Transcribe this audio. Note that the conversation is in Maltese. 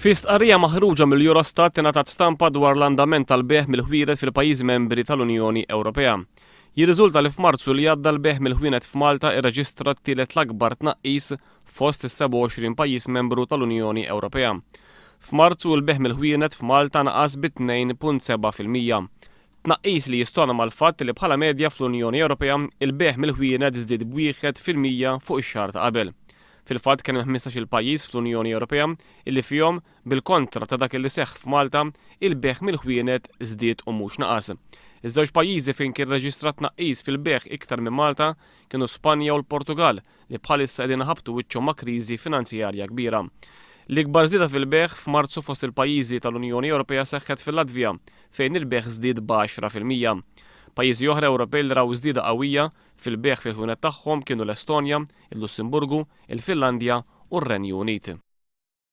Fi stqarrija maħruġa mill-Eurostat ingħatat stampa dwar l-andament tal-beħ mill-ħwienet fil-pajjiżi membri tal-Unjoni Ewropea. Jirriżulta li f'Marzu li għadda l-beħ mill-ħwienet f'Malta irreġistra t-tielet l-akbar tnaqqis fost is-27 pajjiż membru tal-Unjoni Ewropea. F'Marzu l-beħ mill-ħwienet f'Malta naqas b'2.7%. Tnaqqis li jistona mal-fatt li bħala medja fl-Unjoni Ewropea il-beħ mill-ħwienet żdied b'1% fuq ix-xahar ta' qabel. Fil-fatt kien hemm 15-il pajjiż fl-Unjoni Ewropea illi fihom bil-kontra ta' dak li seħħ f'Malta il-beħ mill-ħwienet żdied u mhux naqas. Iż-żewġ pajjiżi fejn kien reġistrat tnaqqis fil-beħ iktar minn Malta kienu Spanja u l-Portugal li bħalissa qegħdin ħabtu wiċċhom ma' kriżi finanzjarja kbira. L-ikbar żieda fil-beħ f'Marzu fost il-pajjiżi tal-Unjoni Ewropea seħħet fil-Latvja fejn il-beħ żdied b'10%. Pajjiżi oħra Ewropej li raw żdieda qawwija fil-beħ fil-ħwienet tagħhom kienu l-Estonja, il-Lussemburgu, il-Finlandja u r-Renju Unit.